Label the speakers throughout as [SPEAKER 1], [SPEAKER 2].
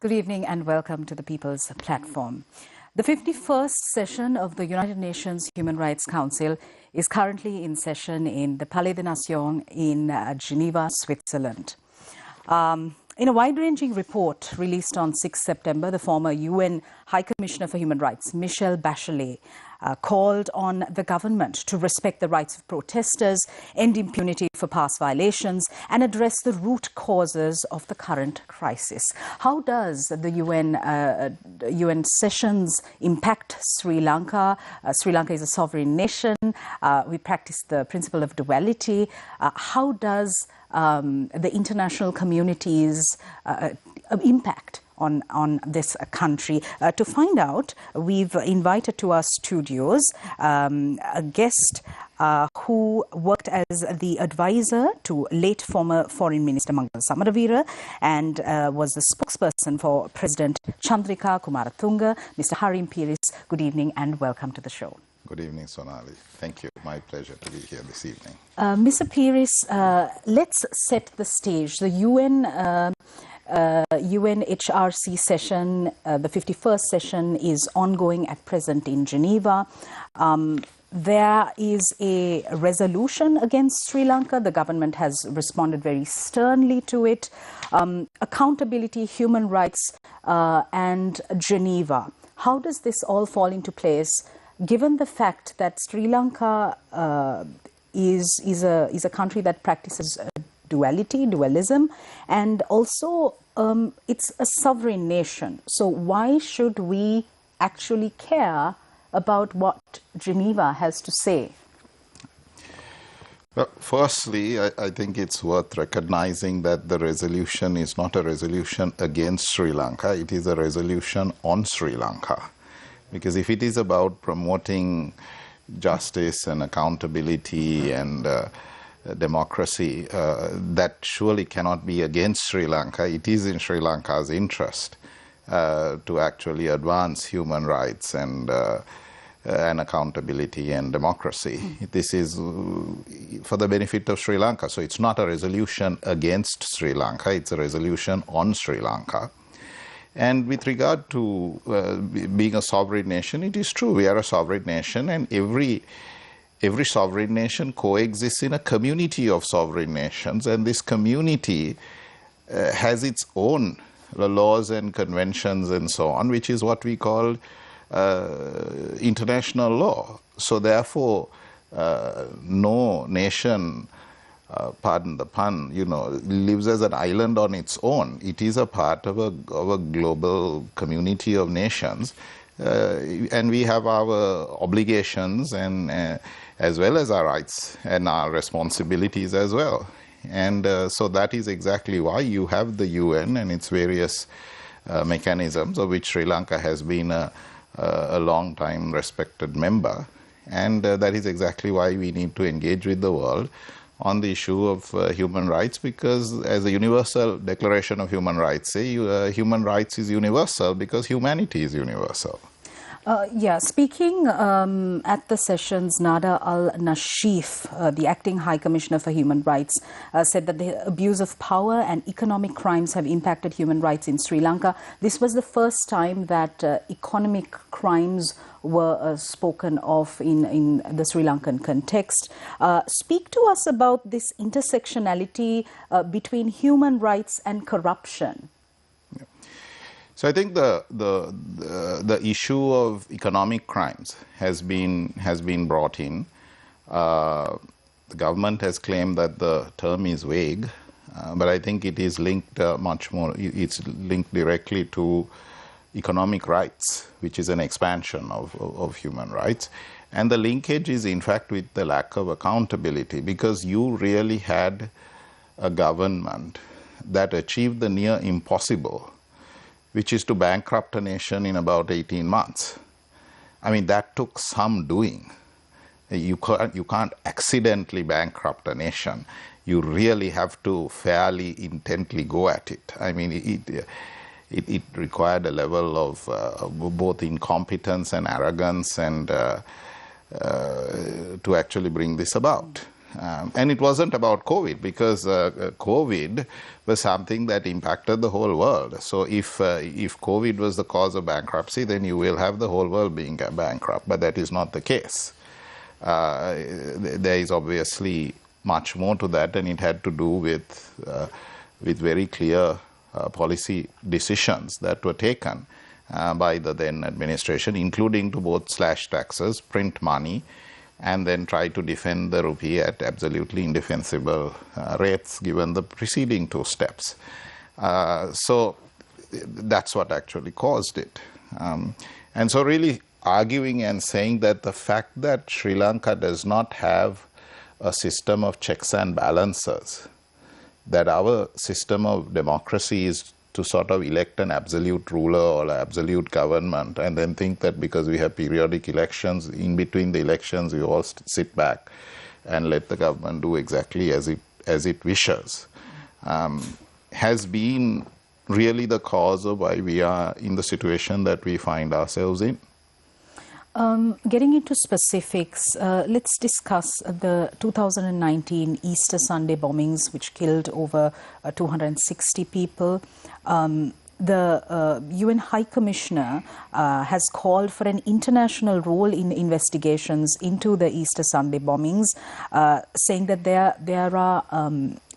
[SPEAKER 1] Good evening and welcome to the People's Platform. The 51st session of the United Nations Human Rights Council is currently in session in the Palais des Nations in Geneva, Switzerland. In a wide-ranging report released on 6 September, the former UN High Commissioner for Human Rights, Michelle Bachelet, called on the government to respect the rights of protesters, end impunity for past violations, and address the root causes of the current crisis. How does the UN sessions impact Sri Lanka? Sri Lanka is a sovereign nation. We practice the principle of duality. How does the international community's impact on this country? To find out, we've invited to our studios a guest who worked as the advisor to late former Foreign Minister Mangal Samaravira and was the spokesperson for President Chandrika Kumaratunga, Mr. Harim Peiris. Good evening and welcome to the show.
[SPEAKER 2] Good evening, Sonali. Thank you. My pleasure to be here this evening.
[SPEAKER 1] Mr. Peiris, let's set the stage. The UNHRC session, the 51st session, is ongoing at present in Geneva. There is a resolution against Sri Lanka. The government has responded very sternly to it. Accountability, human rights, and Geneva. How does this all fall into place, given the fact that Sri Lanka is a country that practices dualism, and also it's a sovereign nation. So why should we actually care about what Geneva has to say?
[SPEAKER 2] Well, firstly, I think it's worth recognizing that the resolution is not a resolution against Sri Lanka. It is a resolution on Sri Lanka. Because if it is about promoting justice and accountability and democracy, that surely cannot be against Sri Lanka. It is in Sri Lanka's interest to actually advance human rights and accountability and democracy. This is for the benefit of Sri Lanka. So it's not a resolution against Sri Lanka, it's a resolution on Sri Lanka. And with regard to being a sovereign nation, it is true, we are a sovereign nation, and every sovereign nation coexists in a community of sovereign nations, and this community has its own laws and conventions and so on, which is what we call international law. So therefore, no nation, pardon the pun, lives as an island on its own. It is a part of a global community of nations, and we have our obligations and as well as our rights and our responsibilities as well. And so that is exactly why you have the UN and its various mechanisms, of which Sri Lanka has been a long time respected member. And that is exactly why we need to engage with the world on the issue of human rights, because as a universal declaration of human rights say, human rights is universal because humanity is universal.
[SPEAKER 1] Speaking at the sessions, Nada al-Nashif, the acting High Commissioner for Human Rights, said that the abuse of power and economic crimes have impacted human rights in Sri Lanka. This was the first time that economic crimes were spoken of in the Sri Lankan context. Speak to us about this intersectionality between human rights and corruption.
[SPEAKER 2] So I think the issue of economic crimes has been brought in. The government has claimed that the term is vague, but I think it is linked much more. It's linked directly to economic rights, which is an expansion of human rights, and the linkage is in fact with the lack of accountability, because you really had a government that achieved the near impossible, which is to bankrupt a nation in about 18 months. I mean, that took some doing. You can't accidentally bankrupt a nation. You really have to fairly intently go at it. I mean, it required a level of both incompetence and arrogance and to actually bring this about. And it wasn't about COVID, because COVID was something that impacted the whole world. So if COVID was the cause of bankruptcy, then you will have the whole world being bankrupt. But that is not the case. There is obviously much more to that, and it had to do with very clear policy decisions that were taken by the then administration, including to both slash taxes, print money, and then try to defend the rupee at absolutely indefensible rates given the preceding two steps. So that's what actually caused it. And so really arguing and saying that the fact that Sri Lanka does not have a system of checks and balances, that our system of democracy is to sort of elect an absolute ruler or an absolute government, and then think that because we have periodic elections, in between the elections we all sit back and let the government do exactly as it wishes, has been really the cause of why we are in the situation that we find ourselves in.
[SPEAKER 1] Getting into specifics, let's discuss the 2019 Easter Sunday bombings, which killed over 260 people. The UN High Commissioner has called for an international role in investigations into the Easter Sunday bombings, saying that there are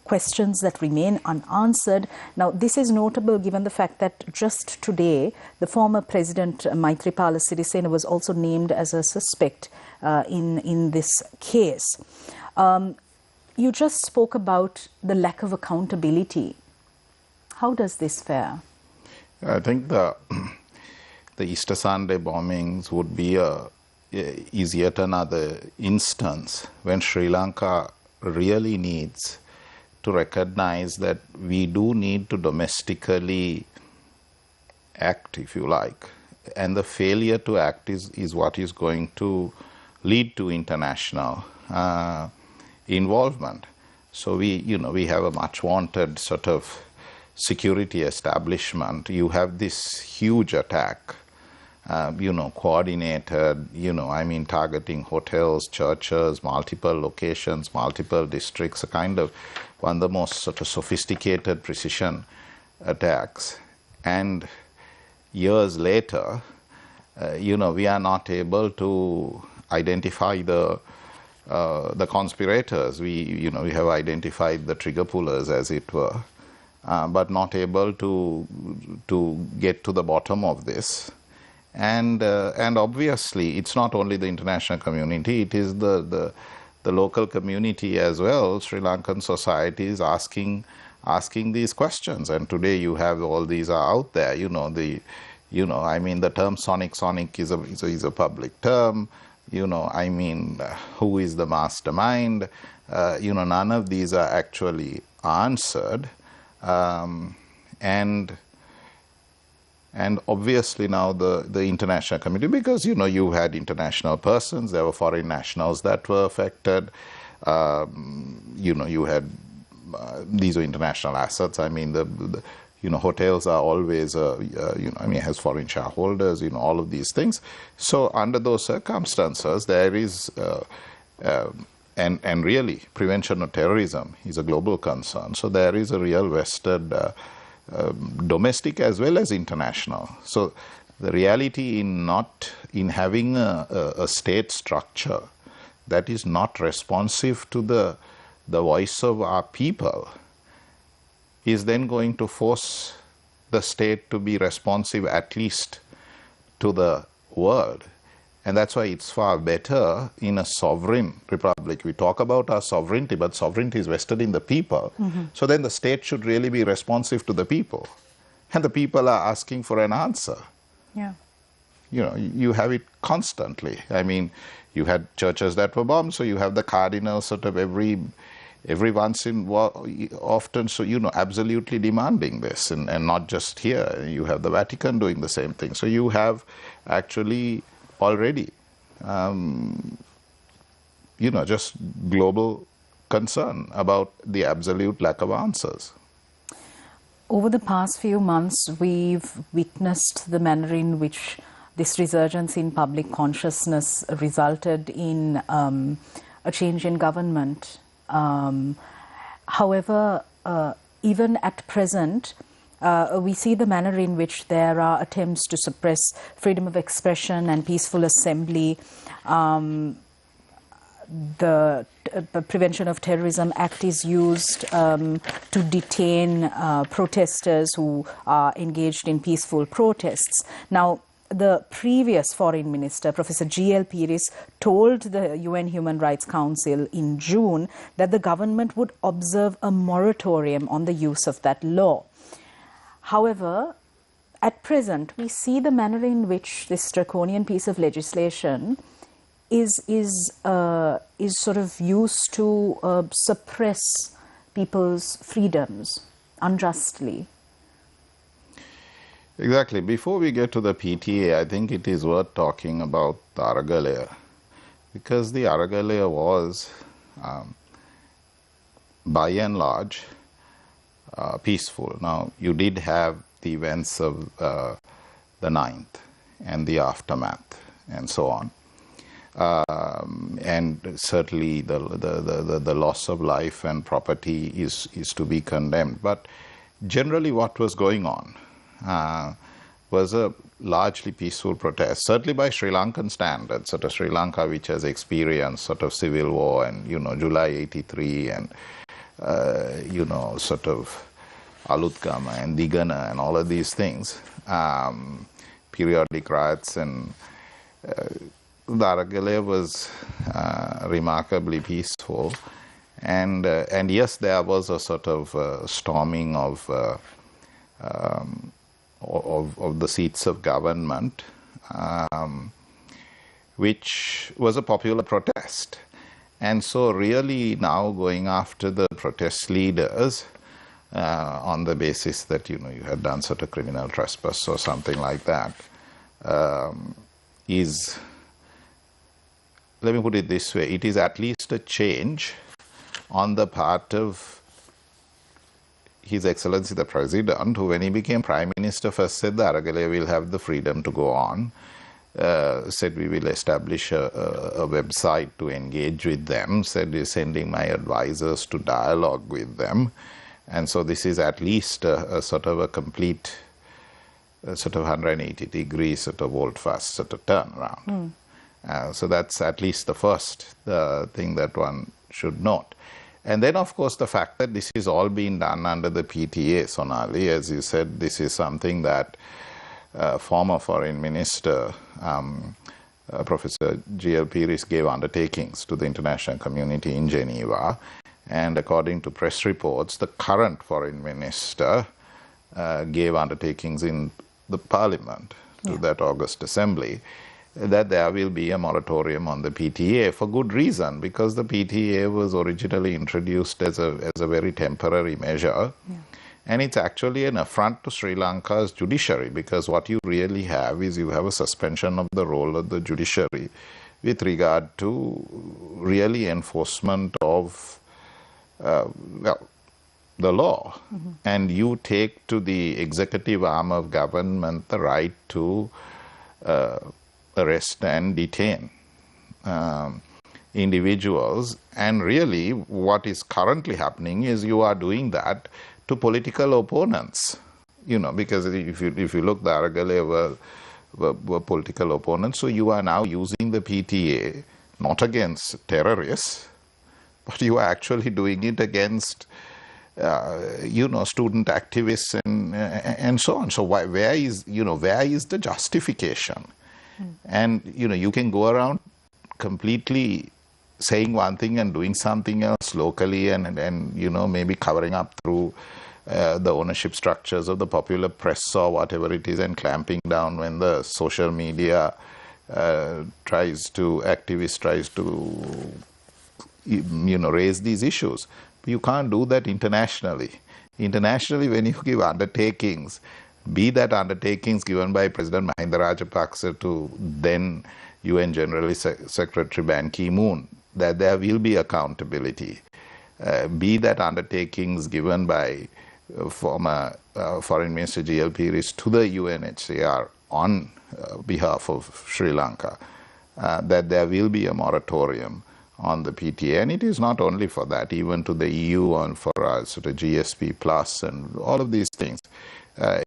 [SPEAKER 1] questions that remain unanswered. Now, this is notable given the fact that just today, the former President Maithripala Sirisena was also named as a suspect in this case. You just spoke about the lack of accountability. How does this fare?
[SPEAKER 2] I think the Easter Sunday bombings would be is yet another instance when Sri Lanka really needs to recognize that we do need to domestically act, if you like. And the failure to act is what is going to lead to international involvement. So we have a much wanted sort of security establishment. You have this huge attack, coordinated, targeting hotels, churches, multiple locations, multiple districts, a kind of one of the most sort of sophisticated precision attacks. And years later, we are not able to identify the conspirators. We have identified the trigger pullers, as it were, but not able to get to the bottom of this. And obviously, it's not only the international community; it is the local community as well. Sri Lankan society is asking these questions, and today you have all these are out there. The term sonic is a public term. Who is the mastermind? None of these are actually answered, and obviously now the international community, because you had international persons, there were foreign nationals that were affected. You had these were international assets. Hotels are always has foreign shareholders. All of these things. So under those circumstances, there is and really prevention of terrorism is a global concern. So there is a real vested domestic as well as international. So the reality in having a state structure that is not responsive to the voice of our people is then going to force the state to be responsive at least to the world. And that's why it's far better in a sovereign republic. We talk about our sovereignty, but sovereignty is vested in the people. Mm-hmm. So then the state should really be responsive to the people. And the people are asking for an answer.
[SPEAKER 1] Yeah.
[SPEAKER 2] You have it constantly. You had churches that were bombed, so you have the cardinals sort of every once in often, so absolutely demanding this, and not just here. You have the Vatican doing the same thing. So you have actually already, just global concern about the absolute lack of answers.
[SPEAKER 1] Over the past few months, we've witnessed the manner in which this resurgence in public consciousness resulted in a change in government However, even at present, we see the manner in which there are attempts to suppress freedom of expression and peaceful assembly. The Prevention of Terrorism Act is used to detain protesters who are engaged in peaceful protests. Now, the previous Foreign Minister, Professor G.L. Pires, told the UN Human Rights Council in June that the government would observe a moratorium on the use of that law. However, at present, we see the manner in which this draconian piece of legislation is sort of used to suppress people's freedoms unjustly.
[SPEAKER 2] Exactly. Before we get to the PTA, I think it is worth talking about the Aragalaya, because the Aragalaya was, by and large, peaceful. Now, you did have the events of the 9th and the aftermath and so on. And certainly the loss of life and property is to be condemned. But generally what was going on was a largely peaceful protest, certainly by Sri Lankan standards, sort of Sri Lanka, which has experienced sort of civil war and, July 83 and, sort of Alutkama and Digana and all of these things, periodic riots, and the Aragalaya was remarkably peaceful. And yes, there was a sort of storming of the seats of government, which was a popular protest. And so really now going after the protest leaders on the basis that, you had done sort of criminal trespass or something like that, is, let me put it this way, it is at least a change on the part of His Excellency the President, who when he became Prime Minister first said the Aragalaya will have the freedom to go on, said we will establish a website to engage with them, said we're sending my advisors to dialogue with them. And so this is at least a sort of a complete sort of 180-degree sort of volte-face sort of turnaround. So that's at least the first thing that one should note. And then, of course, the fact that this is all being done under the PTA, Sonali, as you said, this is something that former Foreign Minister Professor G.L. Pires gave undertakings to the international community in Geneva. And according to press reports, the current Foreign Minister gave undertakings in the Parliament to that August Assembly, that there will be a moratorium on the PTA for good reason, because the PTA was originally introduced as a very temporary measure. And it's actually an affront to Sri Lanka's judiciary, because what you really have is you have a suspension of the role of the judiciary with regard to really enforcement of the law. And you take to the executive arm of government the right to arrest and detain individuals. And really what is currently happening is you are doing that to political opponents, because if you look, the Aragalaya were political opponents. So you are now using the PTA not against terrorists, but you are actually doing it against student activists and so on. So where is the justification? And you can go around completely saying one thing and doing something else locally, and maybe covering up through the ownership structures of the popular press or whatever it is, and clamping down when the social media activist tries to raise these issues. But you can't do that internationally. Internationally, when you give undertakings, be that undertakings given by President Mahinda Rajapaksa to then UN General Secretary Ban Ki-moon, that there will be accountability. Be that undertakings given by former Foreign Minister G.L. Pires to the UNHRC on behalf of Sri Lanka, that there will be a moratorium on the PTA, and it is not only for that, even to the EU and for us, sort of GSP plus and all of these things.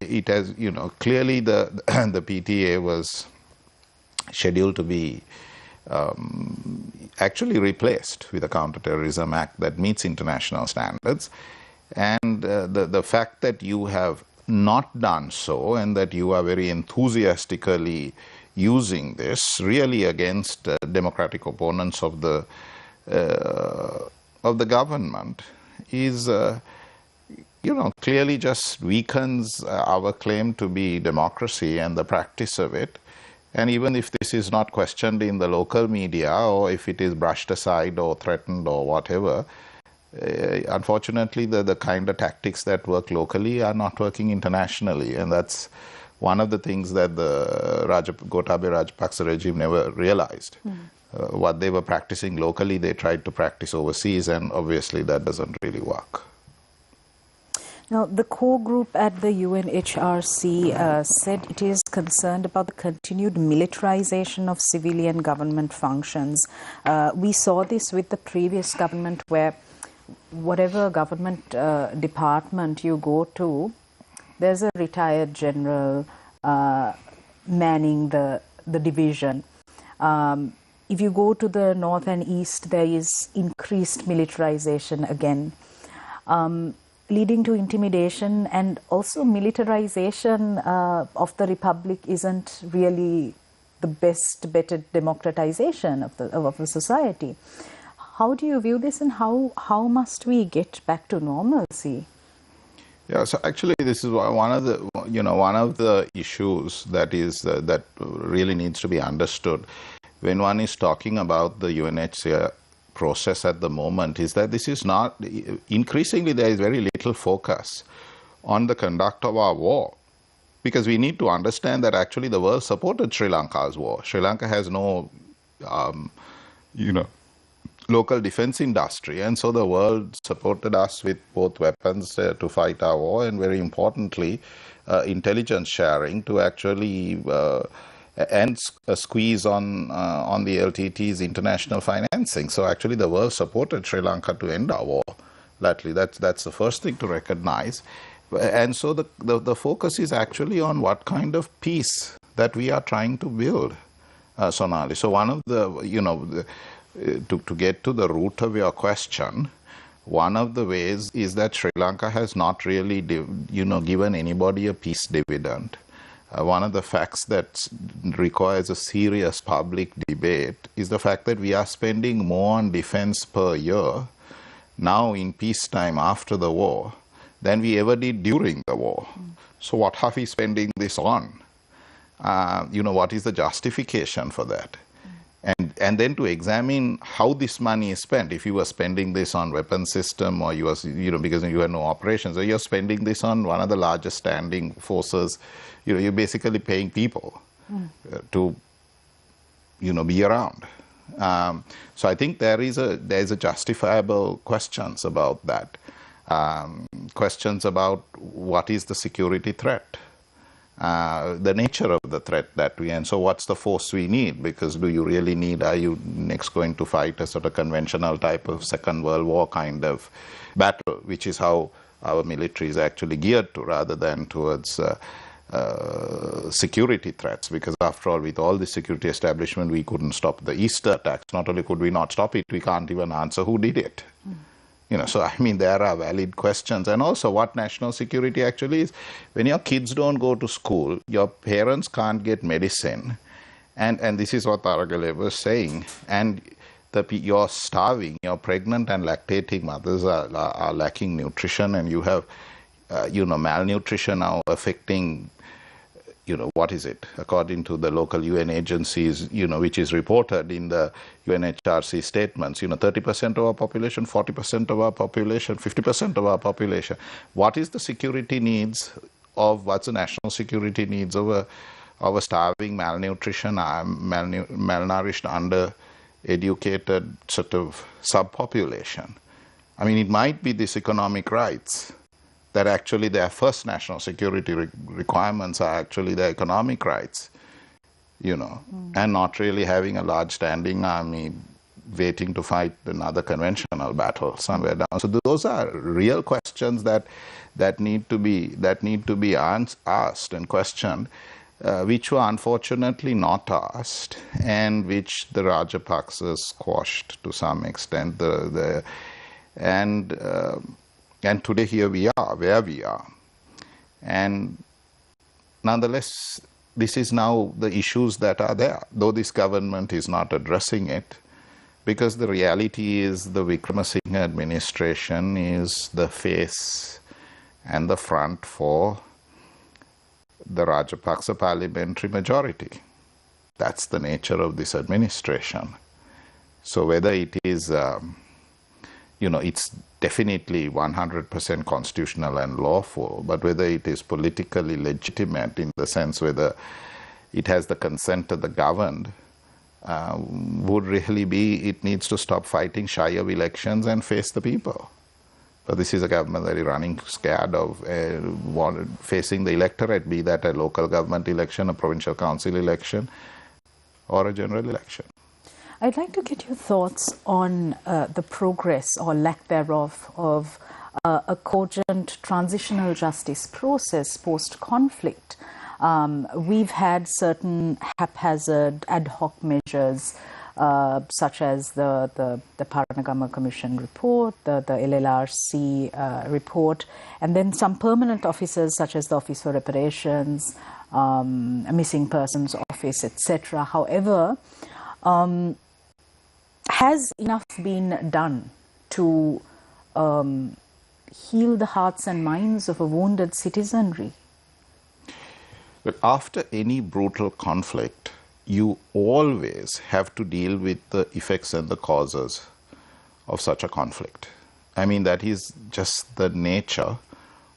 [SPEAKER 2] It has, clearly the the PTA was scheduled to be actually replaced with a counterterrorism act that meets international standards, and the fact that you have not done so and that you are very enthusiastically using this really against democratic opponents of the government is clearly just weakens our claim to be democracy and the practice of it. And even if this is not questioned in the local media, or if it is brushed aside or threatened or whatever, unfortunately the kind of tactics that work locally are not working internationally. And that's one of the things that the Gotabaya Rajapaksa regime never realized. What they were practicing locally, they tried to practice overseas, and obviously that doesn't really work.
[SPEAKER 1] Now, the core group at the UNHRC said it is concerned about the continued militarization of civilian government functions. We saw this with the previous government, where whatever government department you go to, there's a retired general manning the division. If you go to the north and east, there is increased militarization again, leading to intimidation, and also militarization of the republic isn't really the best, better democratization of the society. How do you view this, and how must we get back to normalcy?
[SPEAKER 2] Yeah, so actually this is one of the issues that is that really needs to be understood when one is talking about the UNHCR process at the moment, is that this is not, increasingly there is very little focus on the conduct of our war, because we need to understand that actually the world supported Sri Lanka's war. Sri Lanka has no local defense industry, and so the world supported us with both weapons to fight our war, and very importantly intelligence sharing to actually and a squeeze on the LTT's international financing. So actually the world supported Sri Lanka to end our war. That's the first thing to recognize. And so the focus is actually on what kind of peace that we are trying to build, Sonali. So one of the, to get to the root of your question, one of the ways is that Sri Lanka has not really given anybody a peace dividend. One of the facts that requires a serious public debate is the fact that we are spending more on defense per year now in peacetime after the war than we ever did during the war. So what are we spending this on? What is the justification for that? And then to examine how this money is spent. If you were spending this on weapon system, or you was, because you had no operations, or you're spending this on one of the largest standing forces, you're basically paying people to, be around. So I think there's a justifiable questions about that. Questions about what is the security threat, the nature of the threat that and so what's the force we need, because do you really need, are you next going to fight a sort of conventional type of Second World War kind of battle, which is how our military is actually geared to, rather than towards security threats, because after all, with all the security establishment, we couldn't stop the Easter attacks. Not only could we not stop it, we can't even answer who did it. So I mean, there are valid questions. And also what national security actually is. When your kids don't go to school, your parents can't get medicine. And this is what Tharagale was saying. And you're starving, you're pregnant and lactating mothers are lacking nutrition, and you have, malnutrition now affecting, what is it? According to the local UN agencies, which is reported in the UNHRC statements, 30% of our population, 40% of our population, 50% of our population. What is the security needs of, what's the national security needs of a starving, malnutrition, malnourished, under-educated sort of subpopulation? I mean, it might be this economic rights, that actually their first national security requirements are actually their economic rights, and not really having a large standing army, waiting to fight another conventional battle somewhere down. So those are real questions that need to be asked and questioned, which were unfortunately not asked, and which the Rajapaksas squashed to some extent. And today here we are, where we are. And nonetheless, this is now the issues that are there, though this government is not addressing it, because the reality is the Wickramasinghe administration is the face and the front for the Rajapaksa parliamentary majority. That's the nature of this administration. So whether it is, it's definitely 100% constitutional and lawful, but whether it is politically legitimate in the sense whether it has the consent of the governed, would really be it needs to stop fighting shy of elections and face the people. But this is a government that is running scared of facing the electorate, be that a local government election, a provincial council election, or a general election.
[SPEAKER 1] I'd like to get your thoughts on the progress or lack thereof of a cogent transitional justice process post-conflict. We've had certain haphazard ad hoc measures such as the Paranagama Commission report, the LLRC report, and then some permanent officers such as the Office for Reparations, Missing Persons Office, etc. However, has enough been done to heal the hearts and minds of a wounded citizenry?
[SPEAKER 2] But after any brutal conflict, you always have to deal with the effects and the causes of such a conflict. I mean, that is just the nature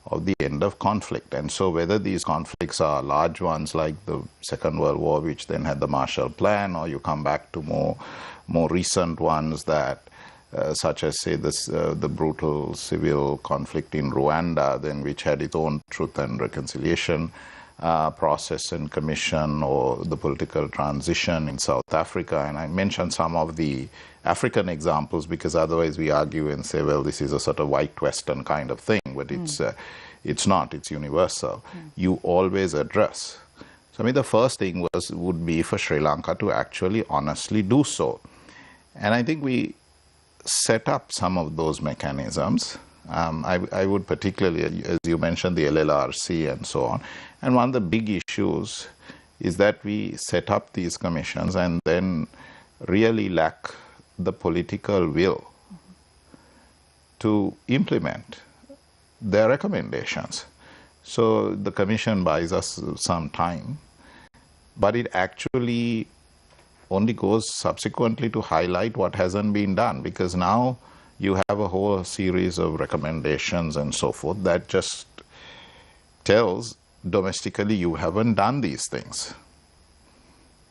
[SPEAKER 2] of the end of conflict. And so whether these conflicts are large ones like the Second World War, which then had the Marshall Plan, or you come back to more recent ones that such as, say, the brutal civil conflict in Rwanda, then which had its own truth and reconciliation process and commission, or the political transition in South Africa. And I mentioned some of the African examples because otherwise we argue and say, well, this is a sort of white Western kind of thing, but it's not, it's universal. You always address. So I mean, the first thing would be for Sri Lanka to actually honestly do so. And I think we set up some of those mechanisms. I would particularly, as you mentioned, the LLRC and so on. And one of the big issues is that we set up these commissions and then really lack the political will to implement their recommendations. So the commission buys us some time, but it actually only goes subsequently to highlight what hasn't been done, because now you have a whole series of recommendations and so forth that just tells domestically you haven't done these things.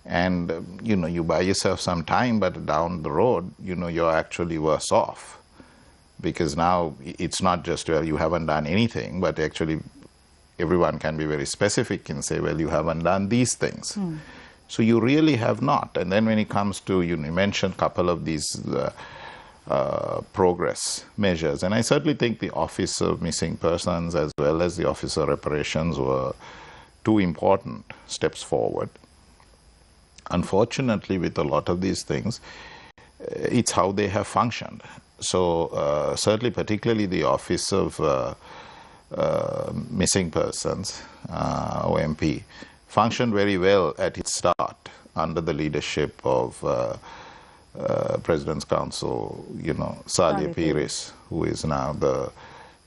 [SPEAKER 2] And, you buy yourself some time, but down the road, you're actually worse off. Because now it's not just, well, you haven't done anything, but actually everyone can be very specific and say, well, you haven't done these things. So you really have not. And then when it comes to, you mentioned a couple of these progress measures. And I certainly think the Office of Missing Persons as well as the Office of Reparations were two important steps forward. Unfortunately, with a lot of these things, it's how they have functioned. So certainly, particularly the Office of Missing Persons, OMP, functioned very well at its start under the leadership of President's Counsel, Salia Pires, who is now the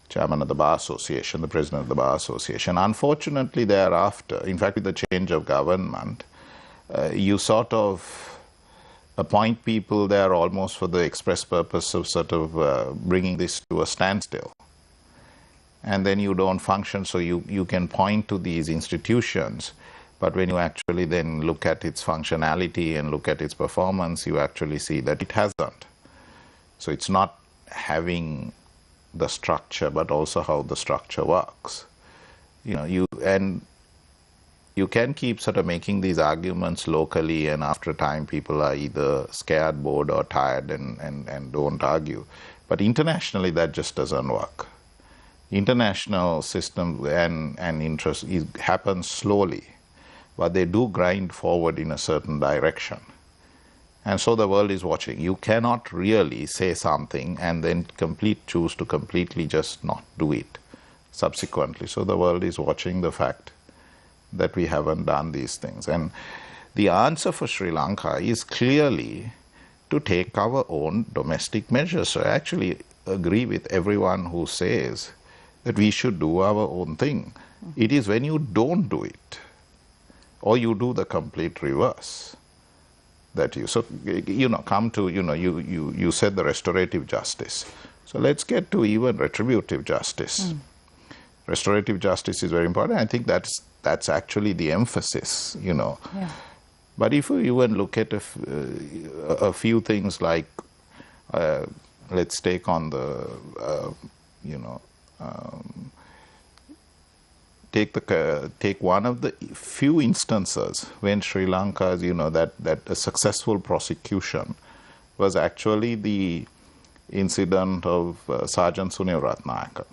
[SPEAKER 2] chairman of the Bar Association, the president of the Bar Association. Unfortunately, thereafter, in fact, with the change of government, you sort of appoint people there almost for the express purpose of sort of bringing this to a standstill. And then you don't function, so you can point to these institutions, but when you actually then look at its functionality and look at its performance, you actually see that it hasn't. So it's not having the structure, but also how the structure works. And you can keep sort of making these arguments locally, and after a time people are either scared, bored or tired and don't argue. But internationally that just doesn't work. International system and interest happens slowly, but they do grind forward in a certain direction. And so the world is watching. You cannot really say something and then choose to completely just not do it subsequently. So the world is watching the fact that we haven't done these things. And the answer for Sri Lanka is clearly to take our own domestic measures. So I actually agree with everyone who says that we should do our own thing. It is when you don't do it, or you do the complete reverse, that you, so, come to, you said the restorative justice. So let's get to even retributive justice. Restorative justice is very important. I think that's actually the emphasis, Yeah. But if we even look at a few things like, let's take on the, take one of the few instances when Sri Lanka's, that a successful prosecution was actually the incident of Sergeant Sunil Ratnayaka.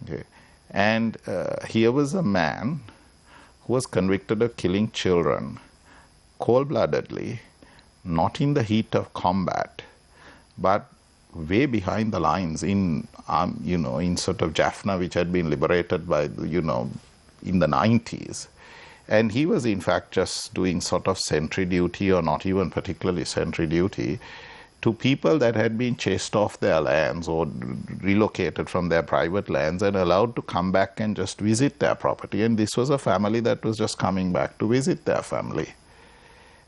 [SPEAKER 2] Okay. And here was a man who was convicted of killing children cold-bloodedly, not in the heat of combat, but way behind the lines in sort of Jaffna, which had been liberated by, in the 90s. And he was in fact just doing sort of sentry duty, or not even particularly sentry duty, to people that had been chased off their lands or relocated from their private lands and allowed to come back and just visit their property. And this was a family that was just coming back to visit their family.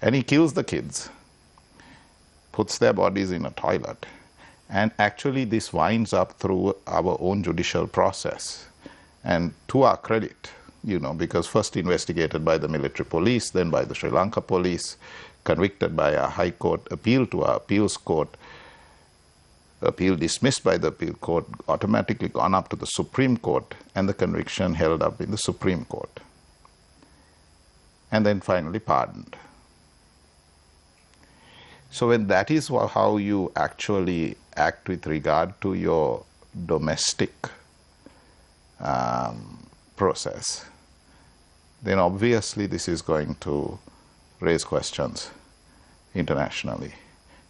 [SPEAKER 2] And he kills the kids, puts their bodies in a toilet. And actually this winds up through our own judicial process. And to our credit, because first investigated by the military police, then by the Sri Lanka police, convicted by a high court, appealed to our appeals court, appeal dismissed by the appeal court, automatically gone up to the Supreme Court, and the conviction held up in the Supreme Court. And then finally pardoned. So when that is how you actually act with regard to your domestic process, then obviously this is going to raise questions internationally.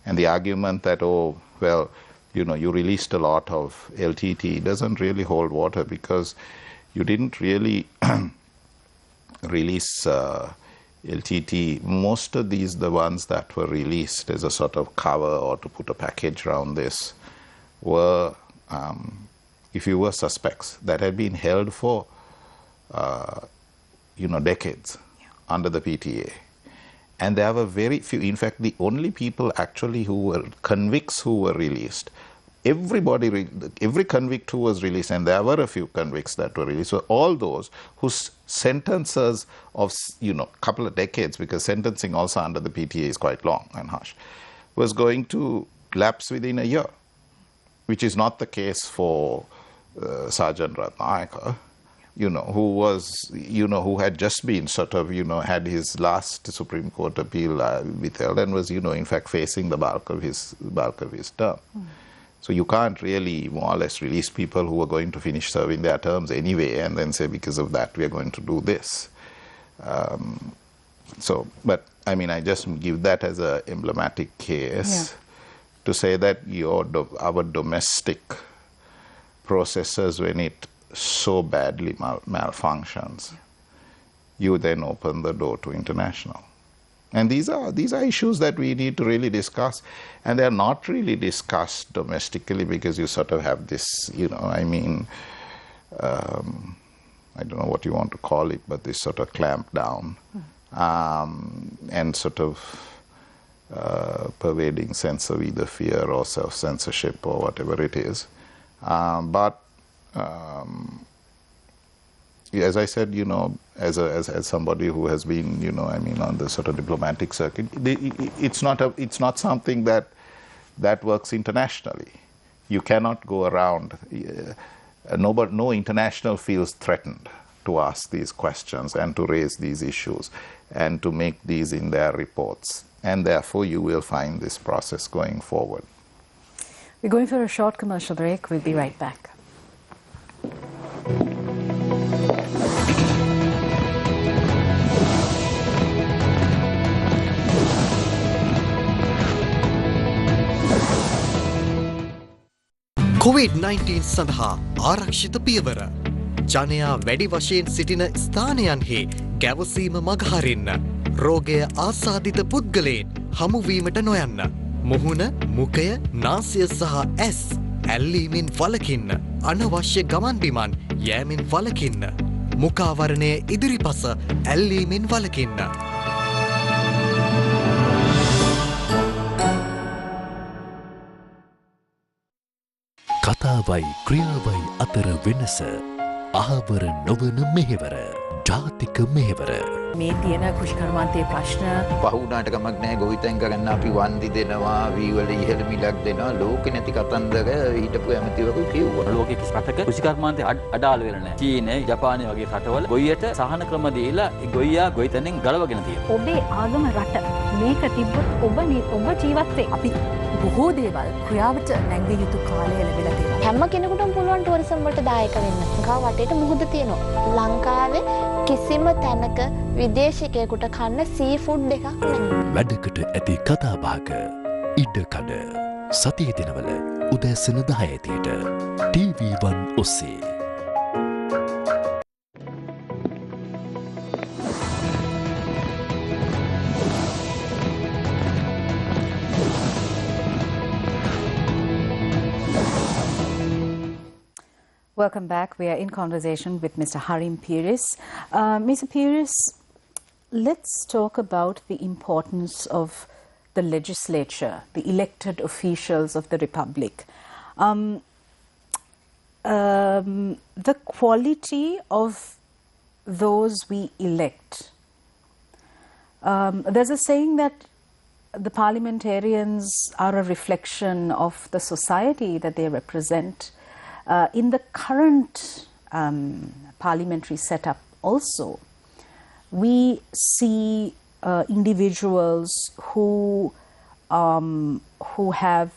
[SPEAKER 2] And the argument that, oh, well, you released a lot of LTT doesn't really hold water, because you didn't really release LTT. Most of these, the ones that were released as a sort of cover or to put a package around this, were, if you were suspects that had been held for, decades under the PTA. And there were very few, in fact, the only people actually who were convicts who were released, every convict who was released, and there were a few convicts that were released, were all those whose sentences of, couple of decades, because sentencing also under the PTA is quite long and harsh, was going to lapse within a year, which is not the case for Sergeant Ratnayaka, who was, who had just been sort of, had his last Supreme Court appeal withheld and was, in fact, facing the bulk of his term. So you can't really more or less release people who are going to finish serving their terms anyway and then say, because of that, we are going to do this. But I mean, I just give that as an emblematic case to say that our domestic processes, when it so badly malfunctions, you then open the door to international. And these are issues that we need to really discuss, and they're not really discussed domestically, because you sort of have this, I don't know what you want to call it, but this sort of clamp down and sort of pervading sense of either fear or self-censorship or whatever it is. As I said, as somebody who has been, on the sort of diplomatic circuit, it's not something that works internationally. You cannot go around. No international feels threatened to ask these questions and to raise these issues and to make these in their reports. And therefore, you will find this process going forward.
[SPEAKER 1] We're going for a short commercial break. We'll be right back.
[SPEAKER 3] COVID-19 සඳහා ආරක්ෂිත පියවර. ජනයා වැඩි වශයෙන් සිටින ස්ථානයන්හි ගැවසීම මගහරින්න. රෝගය ආසාදිත පුද්ගලයන් හමුවීමට නොයන්න. මුහුණ, මුඛය, නාසය සහ ඇස් ඇල්ලීමෙන් වළකින්න. අනවශ්‍ය ගමන් බිමන් යෑමෙන් වළකින්න. මුඛාවරණය ඉදිරිපස ඇල්ලීමෙන් වළකින්න.
[SPEAKER 4] කතාවයි ක්‍රියාවයි අතර වෙනස අහවර නොවන මෙහෙවර ජාතික මෙහෙවර
[SPEAKER 1] මේ තියෙන කෘෂිකර්මාන්තයේ ප්‍රශ්න
[SPEAKER 5] පහුණාට කමක් නැහැ ගොවිතැන් කරන්න අපි වන්දි දෙනවා වීවල ඉහළ මිලක් දෙනවා ලෝකෙ නැති කතන්දර හිටපු ඇමතිවරු කිව්වා
[SPEAKER 6] ලෝකෙ කිසි රටක කෘෂිකර්මාන්තය අඩාල වෙලා නැහැ චීනය ජපානය වගේ රටවල ගොයියට සහන ක්‍රම දීලා ඒ ගොයියා ගොවිතැනෙන් ගලවගෙන තියෙනවා
[SPEAKER 7] ඔබේ ආගම රට මේක තිබ්බොත් ඔබ ජීවත් වේ අපි බොහෝ දේවල් ක්‍රියාවට නැංගිය යුතු කාලය ලැබිලා තියෙනවා
[SPEAKER 8] හැම කෙනෙකුටම පුළුවන් ටුවරිසම් වලට දායක වෙන්න. ලංකාව වටේට මුහුද තියෙනවා. ලංකාවේ කිසිම තැනක විදේශිකයෙකුට කන්න සී ෆුඩ් එකක් නැහැ.
[SPEAKER 4] වැඩකට ඇති කතාබහක ඉඩකඩ සතිය දිනවල උදෑසන 10:00ට TV1 ඔස්සේ.
[SPEAKER 1] Welcome back. We are in conversation with Mr. Harim Peiris. Mr. Peiris, let's talk about the importance of the legislature, the elected officials of the Republic. The quality of those we elect. There's a saying that the parliamentarians are a reflection of the society that they represent. In the current parliamentary setup also, we see individuals who have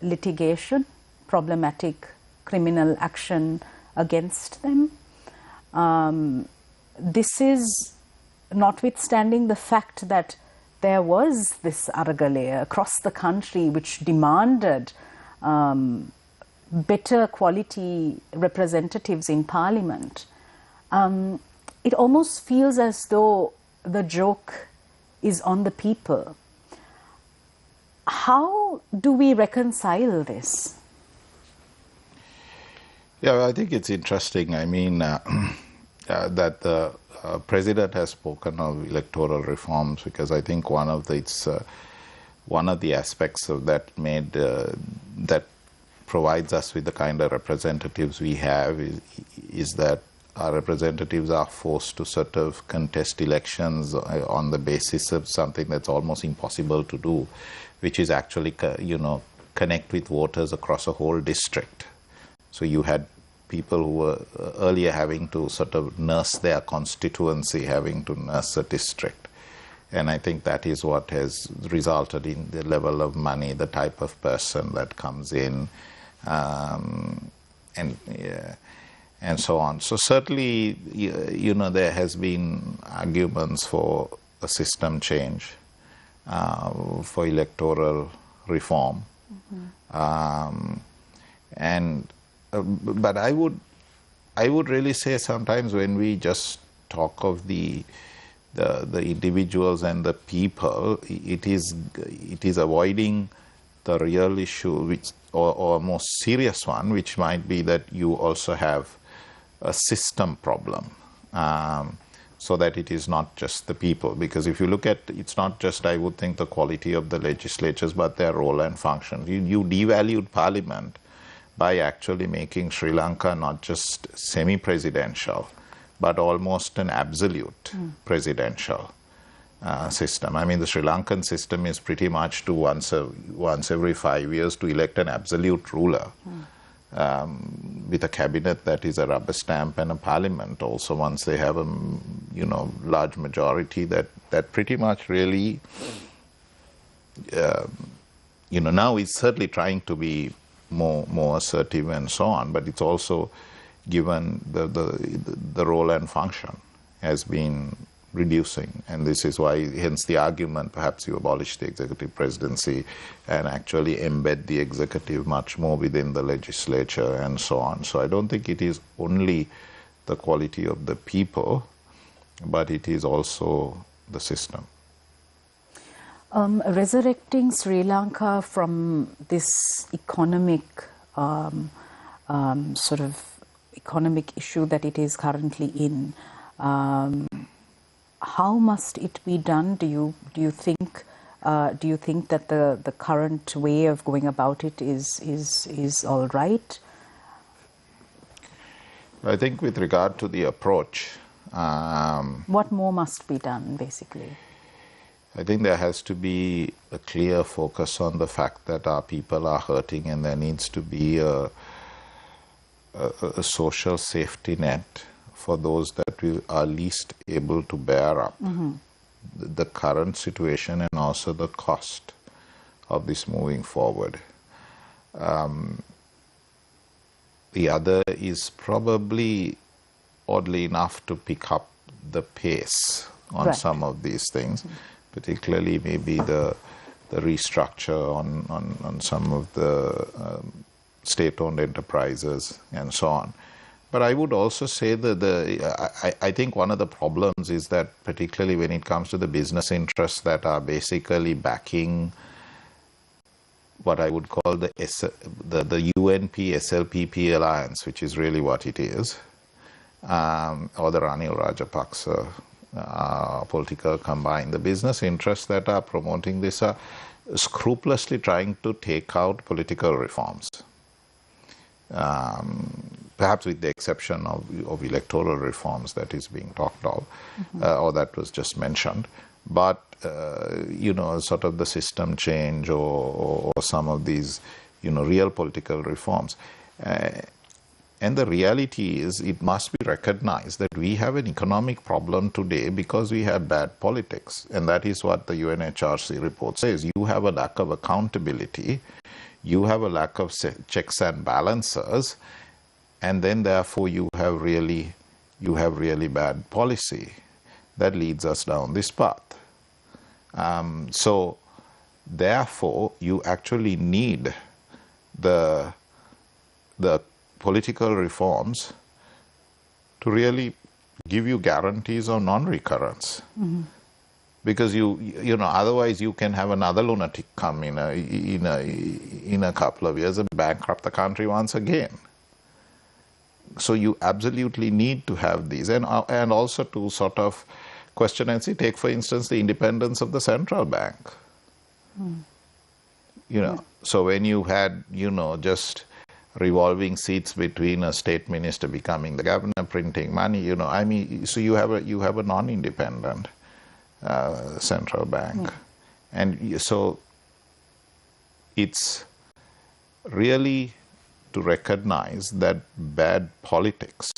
[SPEAKER 1] litigation, problematic criminal action against them. This is notwithstanding the fact that there was this aragale across the country which demanded better quality representatives in parliament. It almost feels as though the joke is on the people. How do we reconcile this?
[SPEAKER 2] Yeah, I think it's interesting. I mean, that the president has spoken of electoral reforms because I think one of the aspects of that that provides us with the kind of representatives we have is that our representatives are forced to sort of contest elections on the basis of something that's almost impossible to do, which is actually, connect with voters across a whole district. So you had people who were earlier having to sort of nurse their constituency, having to nurse a district. And I think that is what has resulted in the level of money, the type of person that comes in, and so on. So certainly, there has been arguments for a system change, for electoral reform, but I would really say sometimes when we just talk of the individuals and the people, it is avoiding the real issue, or a more serious one, which might be that you also have a system problem, so that it is not just the people. Because if you look at, it's not just, I would think, the quality of the legislatures, but their role and function. You devalued parliament by actually making Sri Lanka not just semi-presidential, but almost an absolute presidential system. I mean, the Sri Lankan system is pretty much to once every 5 years to elect an absolute ruler, with a cabinet that is a rubber stamp and a parliament also, once they have a large majority, that pretty much really now is certainly trying to be more assertive and so on, but it's also given the role and function has been reducing, and this is why, hence the argument, perhaps you abolish the executive presidency and actually embed the executive much more within the legislature and so on. So I don't think it is only the quality of the people, but it is also the system.
[SPEAKER 1] Resurrecting Sri Lanka from this economic sort of economic issue that it is currently in, how must it be done? Do you think that the current way of going about it is all right?
[SPEAKER 2] I think with regard to the approach,
[SPEAKER 1] what more must be done, basically?
[SPEAKER 2] I think there has to be a clear focus on the fact that our people are hurting, and there needs to be a social safety net for those that are least able to bear up the current situation and also the cost of this moving forward. The other is probably, oddly enough, to pick up the pace on some of these things, particularly maybe the restructure on some of the state-owned enterprises and so on. But I would also say that I think one of the problems is that, particularly when it comes to the business interests that are basically backing what I would call the UNP-SLPP alliance, which is really what it is, or the Ranil Rajapaksa political combine. The business interests that are promoting this are scrupulously trying to take out political reforms. Perhaps with the exception of electoral reforms that is being talked of, or that was just mentioned. But, sort of the system change or some of these, real political reforms. And the reality is, it must be recognized that we have an economic problem today because we have bad politics. And that is what the UNHRC report says. You have a lack of accountability. You have a lack of checks and balances, and then therefore you have really bad policy that leads us down this path. So therefore you actually need the political reforms to really give you guarantees of non-recurrence. Because otherwise you can have another lunatic come in a couple of years and bankrupt the country once again. So you absolutely need to have these, and also to sort of question and see. Take for instance the independence of the central bank. So when you had just revolving seats between a state minister becoming the governor, printing money, so you have a non-independent central bank. And so it's really to recognize that bad politics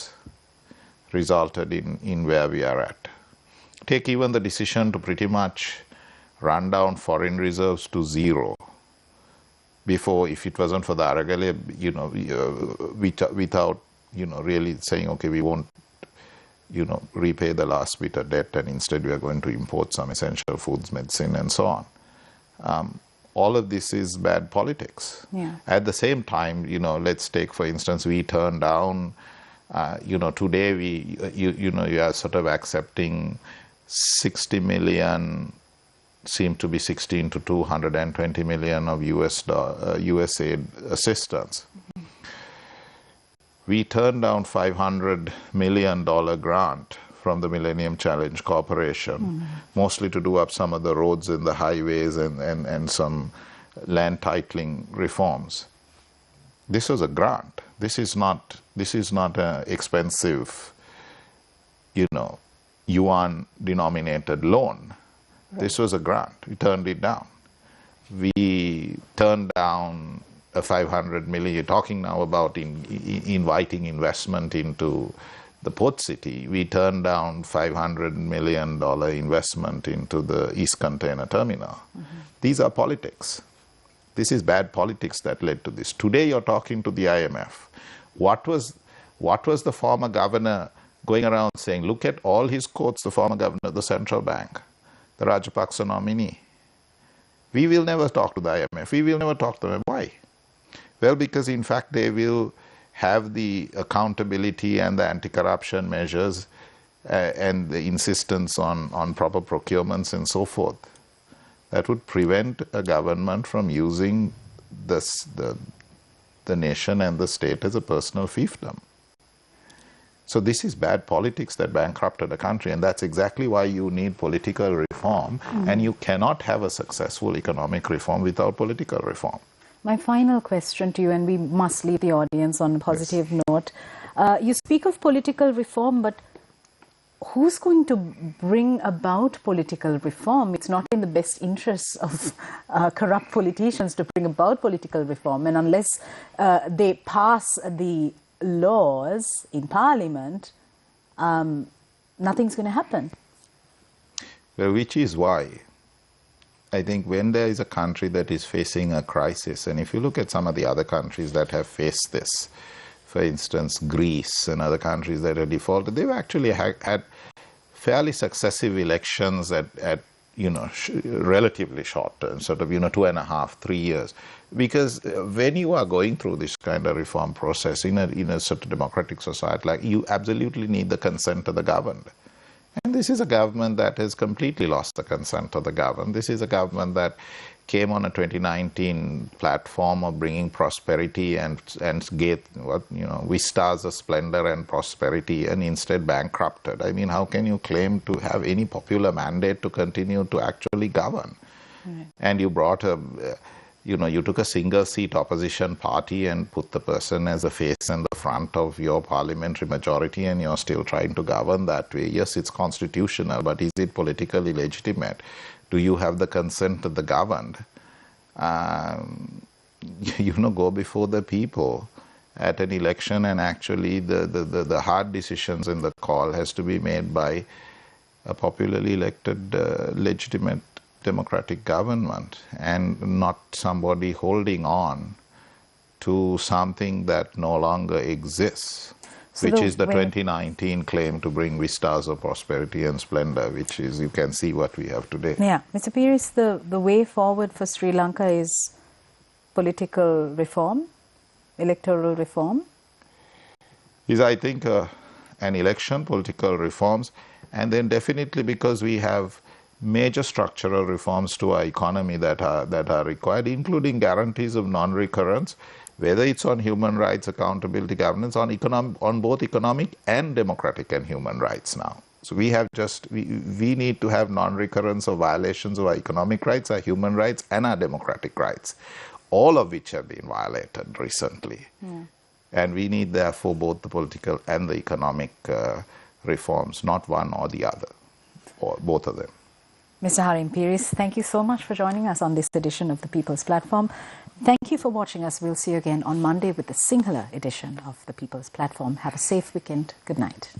[SPEAKER 2] resulted in where we are at. Take even the decision to pretty much run down foreign reserves to zero. Before, if it wasn't for the Aragale, without really saying, okay, we won't repay the last bit of debt, and instead we are going to import some essential foods, medicine, and so on. All of this is bad politics. At the same time, let's take, for instance, we turned down, today you are sort of accepting 60 million, seem to be 16 to 220 million of USAID assistance. We turned down $500 million grant from the Millennium Challenge Corporation, mostly to do up some of the roads and the highways and some land titling reforms. This was a grant. This is not an expensive, yuan-denominated loan. This was a grant. We turned it down. We turned down 500 million. You're talking now about inviting investment into the port city. We turned down $500 million investment into the East Container Terminal. These are politics. This is bad politics that led to this. Today you're talking to the IMF. What was the former governor going around saying? Look at all his quotes, the former governor of the central bank, the Rajapaksa nominee. We will never talk to the IMF. We will never talk to them. Why? Well, because in fact they will have the accountability and the anti-corruption measures and the insistence on proper procurements and so forth. That would prevent a government from using the nation and the state as a personal fiefdom. So this is bad politics that bankrupted a country, and that's exactly why you need political reform, and you cannot have a successful economic reform without political reform.
[SPEAKER 1] My final question to you, and we must leave the audience on a positive note. You speak of political reform, but who's going to bring about political reform? It's not in the best interests of corrupt politicians to bring about political reform, and unless they pass the laws in Parliament, nothing's going to happen.
[SPEAKER 2] Well, which is why I think when there is a country that is facing a crisis, and if you look at some of the other countries that have faced this, for instance, Greece and other countries that are defaulted, they've actually had fairly successive elections at relatively short term, sort of, 2.5, 3 years. Because when you are going through this kind of reform process in a sort of democratic society, like, you absolutely need the consent of the governed. And this is a government that has completely lost the consent of the governed. This is a government that came on a 2019 platform of bringing prosperity and gave vistas of splendor and prosperity, and instead bankrupted. I mean, how can you claim to have any popular mandate to continue to actually govern? And you brought you took a single seat opposition party and put the person as a face and the front of your parliamentary majority, and you're still trying to govern that way. Yes, it's constitutional, but is it politically legitimate? Do you have the consent of the governed? Go before the people at an election, and actually the hard decisions in the call has to be made by a popularly elected, legitimate democratic government, and not somebody holding on to something that no longer exists, which is the 2019 claim to bring vistas of prosperity and splendor, which is, you can see what we have today.
[SPEAKER 1] Yeah, Mr. Peiris, the way forward for Sri Lanka is political reform, electoral reform?
[SPEAKER 2] Is, I think, an election, political reforms, and then definitely, because we have major structural reforms to our economy that are required, including guarantees of non-recurrence, whether it's on human rights, accountability, governance, on both economic and democratic and human rights now. So we need to have non-recurrence of violations of our economic rights, our human rights, and our democratic rights, all of which have been violated recently. And we need, therefore, both the political and the economic reforms, not one or the other, or both of them.
[SPEAKER 1] Mr. Harim Peiris, thank you so much for joining us on this edition of the People's Platform. Thank you for watching us. We'll see you again on Monday with a singular edition of the People's Platform. Have a safe weekend. Good night.